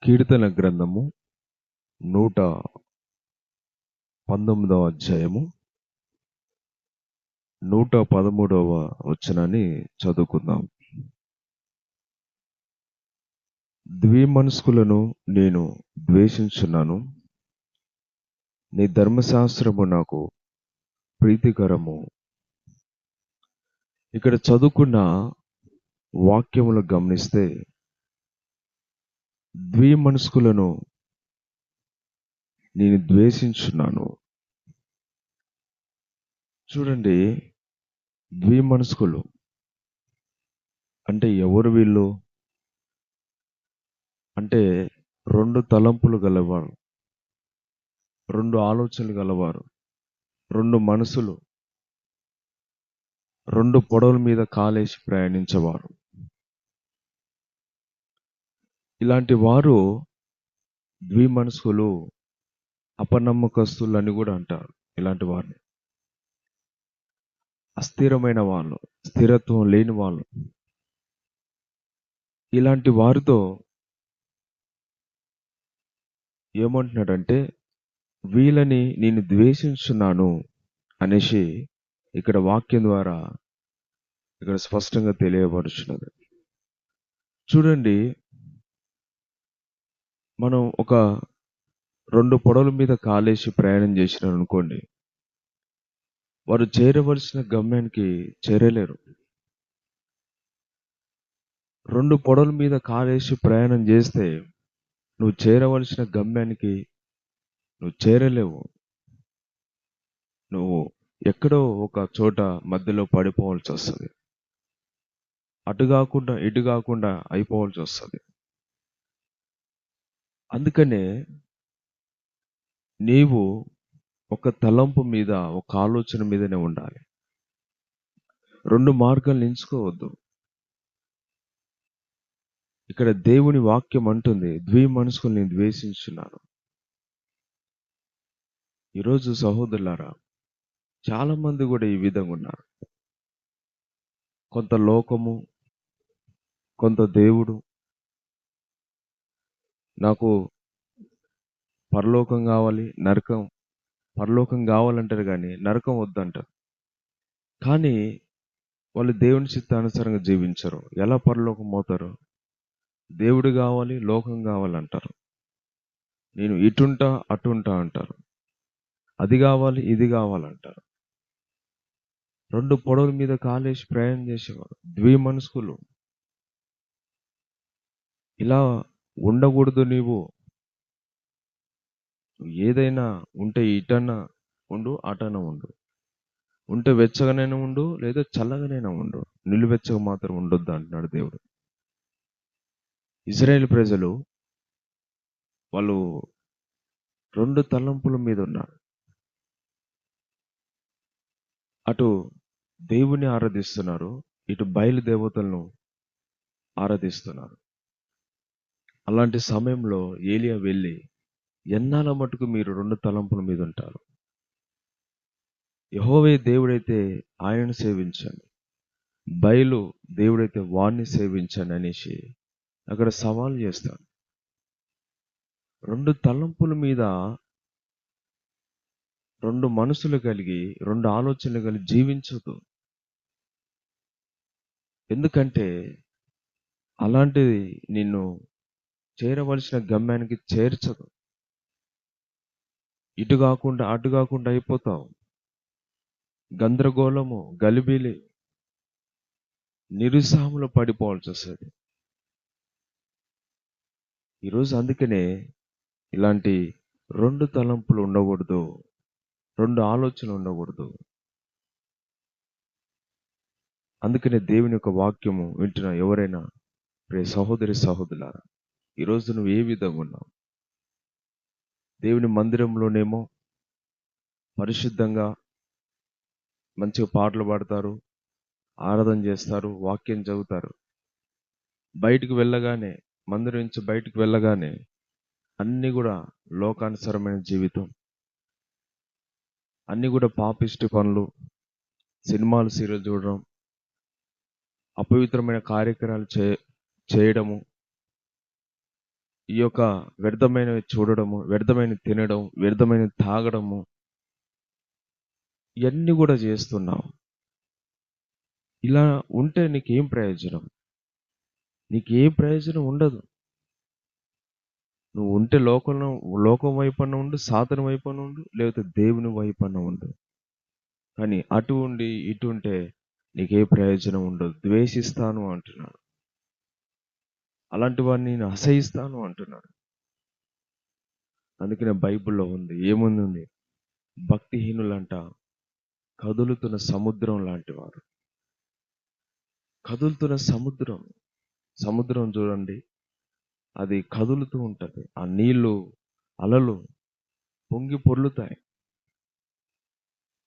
కీర్తన గ్రంథము 119వ అధ్యాయము 113వ వచనాన్ని చదువుకుందాం. ద్విమనస్కులను నేను ద్వేషించున్నాను, నీ ధర్మశాస్త్రము నాకు ప్రీతికరము. ఇక్కడ చదువుకున్న వాక్యములు గమనిస్తే ద్విమనస్కులను నేను ద్వేషించున్నాను. చూడండి, ద్విమనస్కులు అంటే ఎవరు వీళ్ళు అంటే రెండు తలంపులు గలవారు, రెండు ఆలోచనలు గలవారు, రెండు మనసులు, రెండు పొడవుల మీద కాలేసి ప్రయాణించేవారు. ఇలాంటి వారు ద్విమనస్కులు, అపనమ్మకస్తులు అని కూడా అంటారు. ఇలాంటి వారిని అస్థిరమైన వాళ్ళు, స్థిరత్వం లేని వాళ్ళు. ఇలాంటి వారితో ఏమంటున్నాడంటే వీళ్ళని నేను ద్వేషించున్నాను అనేసి ఇక్కడ వాక్యం ద్వారా ఇక్కడ స్పష్టంగా తెలియబడుచున్నది. చూడండి, మనం ఒక రెండు పొడవుల మీద కాలేసి ప్రయాణం చేసినారు అనుకోండి, వారు చేరవలసిన గమ్యానికి చేరలేరు. రెండు పొడవుల మీద కాలేసి ప్రయాణం చేస్తే నువ్వు చేరవలసిన గమ్యానికి నువ్వు చేరలేవు. నువ్వు ఎక్కడో ఒక చోట మధ్యలో పడిపోవాల్సి వస్తుంది, అటు కాకుండా ఇటు కాకుండా అయిపోవాల్సి వస్తుంది. అందుకనే నీవు ఒక తలంపు మీద, ఒక ఆలోచన మీదనే ఉండాలి. రెండు మార్గాలను ఎంచుకోవద్దు. ఇక్కడ దేవుని వాక్యం అంటుంది, ద్విమనస్కుల్ని ద్వేషించున్నాను. ఈరోజు సహోదరులారా, చాలా మంది కూడా ఈ విధంగా ఉన్నారు. కొంత లోకము, కొంత దేవుడు. నాకు పరలోకం కావాలి, పరలోకం కావాలంటారు కానీ నరకం వద్దంటారు. కానీ వాళ్ళు దేవుని చిత్తానుసారంగా జీవించరు. ఎలా పరలోకం అవుతారు? దేవుడు కావాలి, లోకం కావాలంటారు. నేను ఇటుంటా అటుంటా అంటారు. అది కావాలి, ఇది కావాలంటారు. రెండు పొడవుల మీద కాలేసి ప్రయాణం చేసేవారు ద్విమనస్కులు. ఇలా ఉండకూడదు. నీవు ఏదైనా ఉంటే ఇటన్నా ఉండు, అటన్నా ఉండు. ఉంటే వెచ్చగానైనా ఉండు, లేదా చల్లగానైనా ఉండు, నిలువెచ్చగా మాత్రం ఉండొద్దు అంటున్నాడు దేవుడు. ఇజ్రాయేల్ ప్రజలు వాళ్ళు రెండు తలంపుల మీద ఉన్నారు. అటు దేవుని ఆరాధిస్తున్నారు, ఇటు బయలు దేవతలను ఆరాధిస్తున్నారు. అలాంటి సమయంలో ఏలియా వెళ్ళి, ఎన్నాళ్ళ మటుకు మీరు రెండు తలంపుల మీద ఉంటారు? యెహోవా దేవుడైతే ఆయనను సేవించండి, బయలు దేవుడైతే వాణ్ణి సేవించండి అనేసి అక్కడ సవాల్ చేస్తాడు. రెండు తలంపుల మీద, రెండు మనసులు కలిగి, రెండు ఆలోచనలు కలిగి జీవించదు. ఎందుకంటే అలాంటిది నిన్ను చేరవలసిన గమ్యానికి చేర్చదు. ఇటు కాకుండా అటు కాకుండా అయిపోతావు. గందరగోళము, గలిబిలి, నిరుత్సాహంలో పడిపోవాల్సి వస్తుంది. ఈరోజు అందుకనే ఇలాంటి రెండు తలంపులు ఉండకూడదు, రెండు ఆలోచనలు ఉండకూడదు. అందుకనే దేవుని యొక్క వాక్యము వింటున్న ఎవరైనా ప్రియ సహోదరి సహోదరులారా, ఈరోజు నువ్వు ఏ విధంగా ఉన్నావు? దేవుని మందిరంలోనేమో పరిశుద్ధంగా మంచిగా పాటలు పాడతారు, ఆరాధన చేస్తారు, వాక్యం చదువుతారు. బయటికి వెళ్ళగానే, మందిరం నుంచి బయటికి వెళ్ళగానే అన్నీ కూడా లోకానుసరమైన జీవితం, అన్నీ కూడా పాపిష్టి పనులు, సినిమాలు, సీరియల్ చూడడం, అపవిత్రమైన కార్యక్రమాలు చేయడము, ఈ యొక్క వ్యర్థమైనవి చూడడము, వ్యర్థమైనవి తినడం, వ్యర్థమైనవి తాగడము, ఇవన్నీ కూడా చేస్తున్నావు. ఇలా ఉంటే నీకేం ప్రయోజనం? నీకేం ప్రయోజనం ఉండదు. నువ్వు ఉంటే లోకం వైపున ఉండు, సాతాను వైపున ఉండు, లేకపోతే దేవుని వైపున ఉండు. కానీ అటు ఉండి ఇటు ఉంటే నీకే ప్రయోజనం ఉండదు. ద్వేషిస్తాను అంటున్నాడు. అలాంటి వాడిని నేను అసహిస్తాను అంటున్నాడు. అందుకనే బైబిల్లో ఉంది, ఏముంది? భక్తిహీనులంట కదులుతున్న సముద్రం లాంటి వారు. కదులుతున్న సముద్రం. సముద్రం చూడండి, అది కదులుతూ ఉంటది. ఆ నీళ్లు, అలలు పొంగి పొర్లుతాయి.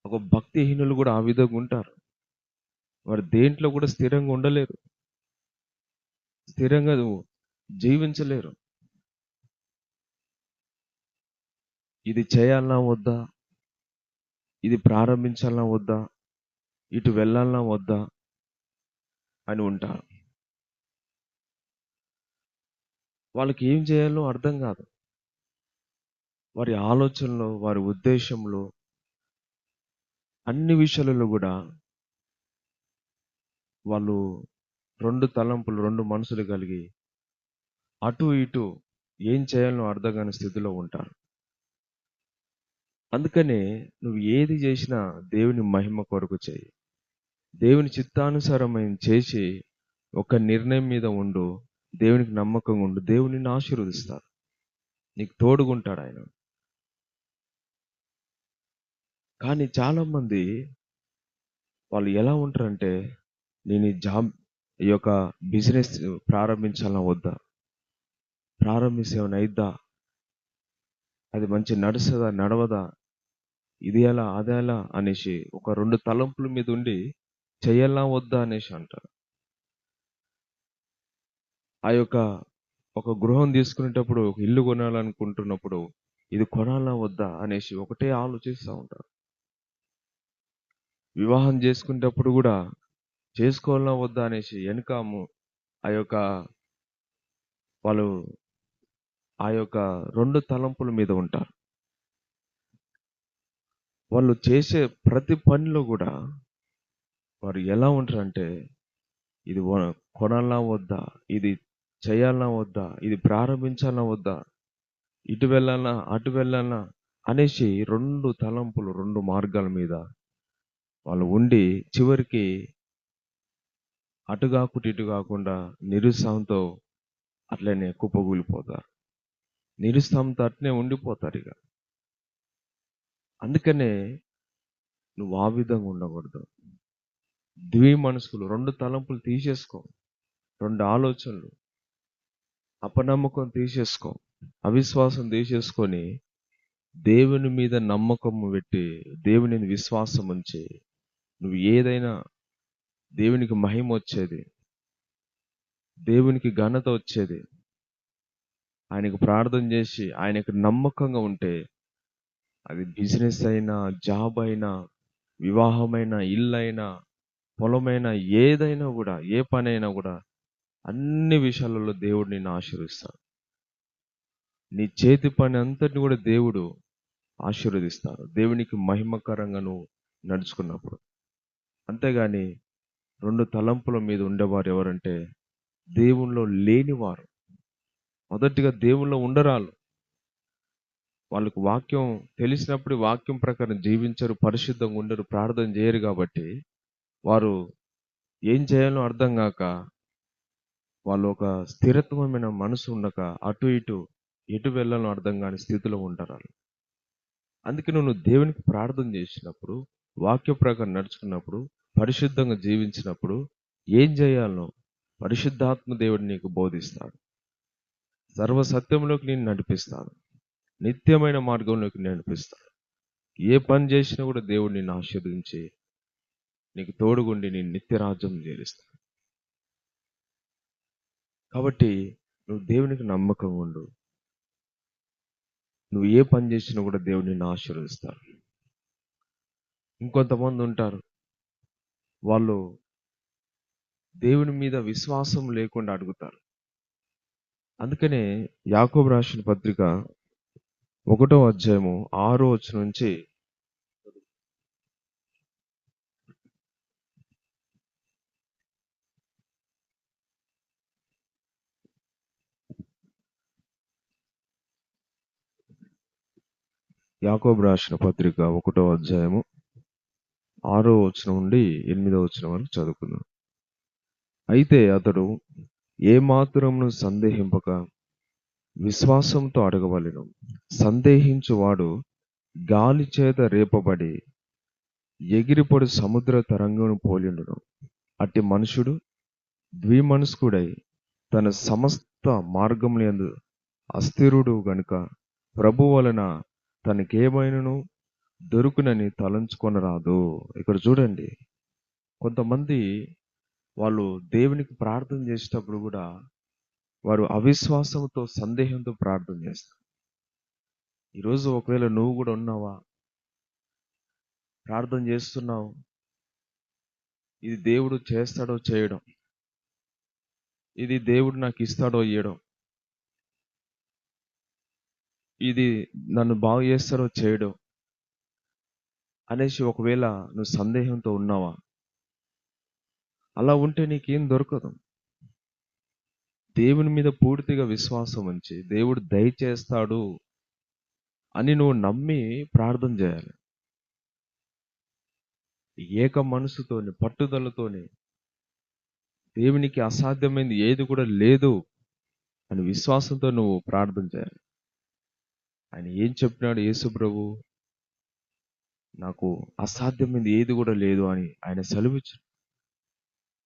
ఒక భక్తిహీనులు కూడా ఆ విధంగా ఉంటారు. వారు దేంట్లో కూడా స్థిరంగా ఉండలేరు, స్థిరంగా జీవించలేరు. ఇది చేయాలన్నా వద్దా, ఇది ప్రారంభించాలన్నా వద్దా, ఇటు వెళ్ళాలన్నా వద్దా అని ఉంటారు. వాళ్ళకి ఏం చేయాలో అర్థం కాదు. వారి ఆలోచనలో, వారి ఉద్దేశంలో, అన్ని విషయాలలో కూడా వాళ్ళు రెండు తలంపులు, రెండు మనసులు కలిగి అటు ఇటు ఏం చేయాలో అర్థం కాని స్థితిలో ఉంటారు. అందుకనే నువ్వు ఏది చేసినా దేవుని మహిమ కొరకు చేయి. దేవుని చిత్తానుసారమైన చేసి ఒక నిర్ణయం మీద ఉండు. దేవునికి నమ్మకంగా ఉండు. దేవుని నిన్ను ఆశీర్వదిస్తాడు. నీకు తోడుగుంటాడు ఆయన. కానీ చాలా మంది వాళ్ళు ఎలా ఉంటారంటే, నేను ఈ యొక్క బిజినెస్ ప్రారంభించాలన్నా వద్దా, ప్రారంభిస్తే ఏమైనా అయిద్దా, అది మంచి నడుస్తుందా నడవదా, ఇది ఎలా అది ఎలా అనేసి ఒక రెండు తలంపుల మీద ఉండి చెయ్యాలా వద్దా అనేసి అంటారు. ఆ యొక్క ఒక గృహం తీసుకునేటప్పుడు, ఒక ఇల్లు కొనాలనుకుంటున్నప్పుడు ఇది కొనాలా వద్దా అనేసి ఒకటే ఆలోచిస్తూ ఉంటారు. వివాహం చేసుకునేటప్పుడు కూడా చేసుకోవాలా వద్దా అనేసి వెనకాము ఆ యొక్క వాళ్ళు ఆ యొక్క రెండు తలంపుల మీద ఉంటారు. వాళ్ళు చేసే ప్రతి పనిలో కూడా వారు ఎలా ఉంటారంటే, ఇది కొనాలా వద్దా, ఇది చేయాలన్నా వద్దా, ఇది ప్రారంభించాలన్నా వద్దా, ఇటు వెళ్ళాలన్నా అటు వెళ్ళాలన్నా అనేసి రెండు తలంపులు, రెండు మార్గాల మీద వాళ్ళు ఉండి చివరికి అటు కాకుండా ఇటు కాకుండా నిరుత్సాహంతో అట్లనే కుప్పగూలిపోతారు. నిరుత్సాహంతో అట్నే ఉండిపోతారు ఇక. అందుకనే నువ్వు ఆ విధంగా ఉండకూడదు. మనసులు, రెండు తలంపులు తీసేసుకో, రెండు ఆలోచనలు, అపనమ్మకం తీసేసుకో, అవిశ్వాసం తీసేసుకొని దేవుని మీద నమ్మకం పెట్టి, దేవుని మీద విశ్వాసం ఉంచి, నువ్వు ఏదైనా దేవునికి మహిమ వచ్చేది, దేవునికి ఘనత వచ్చేది, ఆయనకు ప్రార్థన చేసి ఆయనకు నమ్మకంగా ఉంటే, అది బిజినెస్ అయినా, జాబ్ అయినా, వివాహమైనా, ఇల్లు అయినా, పొలమైనా, ఏదైనా కూడా, ఏ పనైనా కూడా అన్ని విషయాలలో దేవుడు నిన్ను ఆశీర్వదిస్తాడు. నీ చేతి పని అంతటిని కూడా దేవుడు ఆశీర్వదిస్తాడు, దేవునికి మహిమకరంగా నువ్వు నడుచుకున్నప్పుడు. అంతేగాని రెండు తలంపుల మీద ఉండేవారు ఎవరంటే దేవునిలో లేనివారు. మొదటిగా దేవునిలో ఉండరాలు. వాళ్ళకు వాక్యం తెలిసినప్పుడు వాక్యం ప్రకారం జీవించరు, పరిశుద్ధంగా ఉండరు, ప్రార్థన చేయరు. కాబట్టి వారు ఏం చేయాలో అర్థం కాక, వాళ్ళు ఒక స్థిరత్వమైన మనసు ఉండక అటు ఇటు ఎటు వెళ్ళాలో అర్థం కాని స్థితిలో ఉంటారు. అందుకే నువ్వు దేవునికి ప్రార్థన చేసినప్పుడు, వాక్య ప్రకారం నడుచుకున్నప్పుడు, పరిశుద్ధంగా జీవించినప్పుడు ఏం చేయాలనో పరిశుద్ధాత్మ దేవుడు నీకు బోధిస్తాడు. సర్వసత్యంలోకి నేను నడిపిస్తాను, నిత్యమైన మార్గంలోకి నడిపిస్తాడు. ఏ పని చేసినా కూడా దేవుడు నిన్ను ఆశీర్వదించి నీకు తోడుగుండి నేను నిత్య రాజ్యం చేరుస్తాను. కాబట్టి నువ్వు దేవునికి నమ్మకంగా ఉండు. నువ్వు ఏ పని చేసినా కూడా దేవుడు నిన్ను ఆశీర్వదిస్తాడు. ఇంకొంతమంది ఉంటారు, వాళ్ళు దేవుని మీద విశ్వాసం లేకుండా అడుగుతారు. అందుకనే యాకోబు రాసిన పత్రిక 1వ అధ్యాయము 6వ వచనం నుంచి యాకోబు రాసిన పత్రిక 1వ అధ్యాయము 6వ వచనం నుండి 8వ వచనం వరకు చదువుకుందాం. అయితే అతడు ఏ మాత్రమును సందేహింపక విశ్వాసంతో అడగవలెను. సందేహించువాడు గాలి చేత రేపబడి ఎగిరిపడు సముద్ర తరంగమును పోలిండును. అట్టి మనుషుడు ద్విమనస్కుడై తన సమస్త మార్గములందు అస్థిరుడు గనుక ప్రభు వలన తనకేమైనను దొరుకునని తలంచుకొనరాదు. ఇక్కడ చూడండి, కొంతమంది వాళ్ళు దేవునికి ప్రార్థన చేసేటప్పుడు కూడా వారు అవిశ్వాసంతో, సందేహంతో ప్రార్థన చేస్తారు. ఈరోజు ఒకవేళ నువ్వు కూడా ఉన్నావా, ప్రార్థన చేస్తున్నావు, ఇది దేవుడు చేస్తాడో చేయడం, ఇది దేవుడు నాకు ఇస్తాడో ఇయ్యడం, ఇది నన్ను బాగు చేస్తాడో చేయడం అనేసి ఒకవేళ నువ్వు సందేహంతో ఉన్నావా, అలా ఉంటే నీకేం దొరకదు. దేవుని మీద పూర్తిగా విశ్వాసం ఉంచి దేవుడు దయచేస్తాడు అని నువ్వు నమ్మి ప్రార్థన చేయాలి. ఏక మనసుతోని, పట్టుదలతోని, దేవునికి అసాధ్యమైంది ఏది కూడా లేదు అని విశ్వాసంతో నువ్వు ప్రార్థన చేయాలి. ఆయన ఏం చెప్పినాడు యేసు ప్రభు? నాకు అసాధ్యమైంది ఏది కూడా లేదు అని ఆయన సెలవిచ్చు.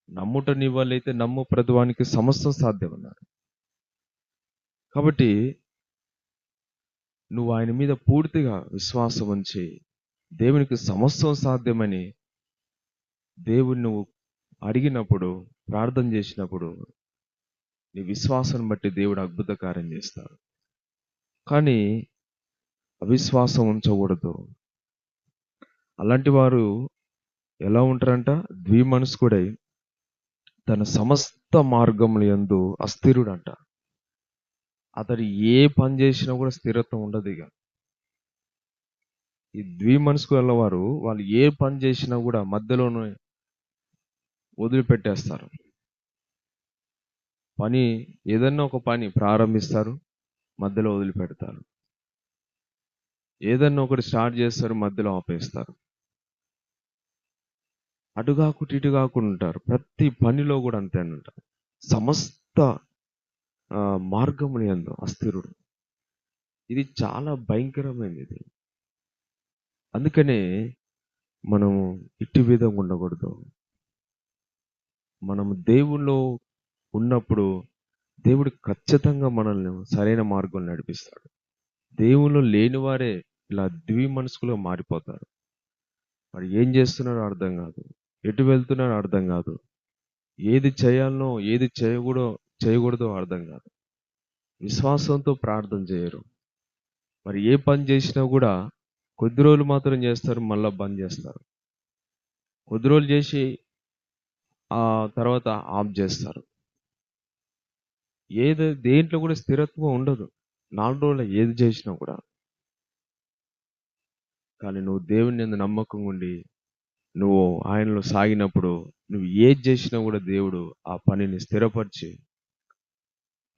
నమ్ముట నీ వల్లైతే నమ్ము, ప్రతివానికి సమస్తం సాధ్యం అన్నారు. కాబట్టి నువ్వు ఆయన మీద పూర్తిగా విశ్వాసం ఉంచి దేవునికి సమస్తం సాధ్యమని దేవుని నువ్వు అడిగినప్పుడు, ప్రార్థన చేసినప్పుడు నీ విశ్వాసం బట్టి దేవుడు అద్భుత కార్యం చేస్తాడు. కానీ అవిశ్వాసం ఉంచకూడదు. అలాంటి వారు ఎలా ఉంటారంట? ద్విమనస్కుడై తన సమస్త మార్గముల యందు అస్థిరుడంట. అతడు ఏ పని చేసినా కూడా స్థిరత్వం ఉండదు. ఇక ఈ ద్విమనస్కుల వారు వాళ్ళు ఏ పని చేసినా కూడా మధ్యలోనే వదిలిపెట్టేస్తారు. పని ఏదన్నా ఒక పని ప్రారంభిస్తారు, మధ్యలో వదిలిపెడతారు. ఏదన్నా ఒకటి స్టార్ట్ చేస్తారు, మధ్యలో ఆపేస్తారు. అటు కాకుండా ఇటు కాకుండా ఉంటారు. ప్రతి పనిలో కూడా అంతేనంట. సమస్త మార్గముని యందు అస్థిరుడు. ఇది చాలా భయంకరమైనది. అందుకనే మనము ఇట్టి విధంగా ఉండకూడదు. మనము దేవుల్లో ఉన్నప్పుడు దేవుడు ఖచ్చితంగా మనల్ని సరైన మార్గంలో నడిపిస్తాడు. దేవుళ్ళు లేని వారే ఇలా ద్విమనస్కులుగా మారిపోతారు. మరి ఏం చేస్తున్నారో అర్థం కాదు, ఎటు వెళ్తున్నారో అర్థం కాదు, ఏది చేయాలనో ఏది చేయకూడదో అర్థం కాదు. విశ్వాసంతో ప్రార్థన చేయరు. మరి ఏ పని చేసినా కూడా కొద్ది రోజులు మాత్రం చేస్తారు, మళ్ళా బంద్ చేస్తారు. కొద్ది రోజులు చేసి ఆ తర్వాత ఆఫ్ చేస్తారు. దేంట్లో కూడా స్థిరత్వం ఉండదు. 4 రోజులు ఏది చేసినా కూడా. కానీ నువ్వు దేవుని యందు నమ్మకంగా ఉండి నువ్వు ఆయనలో సాగినప్పుడు నువ్వు ఏది చేసినా కూడా దేవుడు ఆ పనిని స్థిరపరిచి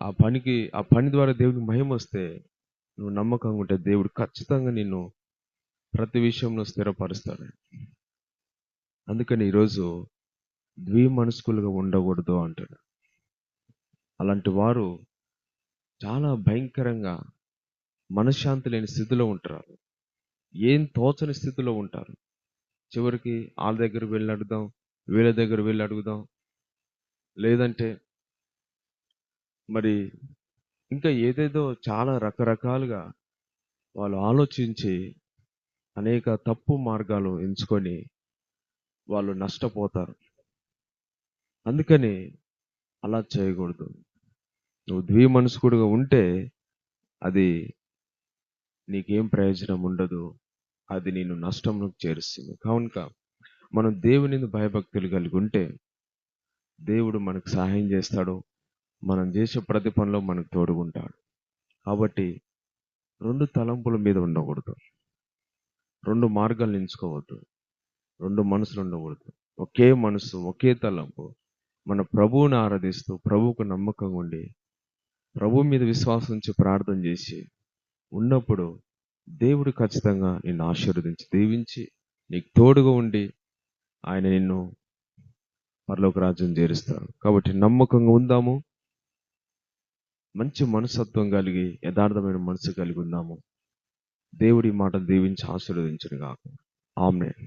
ఆ పని ద్వారా దేవుడికి మహిమ వస్తే నువ్వు నమ్మకంగా ఉంటే దేవుడు ఖచ్చితంగా నిన్ను ప్రతి విషయంలో స్థిరపరుస్తాడు. అందుకని ఈరోజు ద్విమనస్కులుగా ఉండకూడదు అంటాడు. అలాంటి వారు చాలా భయంకరంగా మనశ్శాంతి లేని స్థితిలో ఉంటారు. ఏం తోచని స్థితిలో ఉంటారు. చివరికి వాళ్ళ దగ్గర వెళ్ళి అడుగుదాం, వీళ్ళ దగ్గర వెళ్ళి అడుగుదాం, లేదంటే మరి ఇంకా ఏదేదో చాలా రకరకాలుగా వాళ్ళు ఆలోచించి అనేక తప్పు మార్గాలు ఎంచుకొని వాళ్ళు నష్టపోతారు. అందుకని అలా చేయకూడదు. నువ్వు ద్విమనస్కుడుగా ఉంటే అది నీకేం ప్రయోజనం ఉండదు. అది నేను నష్టంలోకి చేరుస్తుంది. కావున మనం దేవుని భయభక్తులు కలిగి ఉంటే దేవుడు మనకు సహాయం చేస్తాడు. మనం చేసే ప్రతి పనిలో మనకు తోడుగుంటాడు. కాబట్టి 2 తలంపుల మీద ఉండకూడదు. 2 మార్గాలు ఎంచుకోవద్దు. 2 మనసులు ఉండకూడదు. ఒకే మనసు, ఒకే తలంపు. మన ప్రభువుని ఆరాధిస్తూ, ప్రభువుకు నమ్మకంగా ఉండి, ప్రభువు మీద విశ్వాసం ఉంచి ప్రార్థన చేసి ఉన్నప్పుడు దేవుడు ఖచ్చితంగా నిన్ను ఆశీర్వదించి, దీవించి, నీకు తోడుగా ఉండి ఆయన నిన్ను పరలోక రాజ్యం చేరుస్తాడు. కాబట్టి నమ్మకంగా ఉందాము. మంచి మనస్తత్వం కలిగి, యథార్థమైన మనసు కలిగి ఉందాము. దేవుడి మాటలు దీవించి ఆశీర్వదించును గాక. ఆమేన్.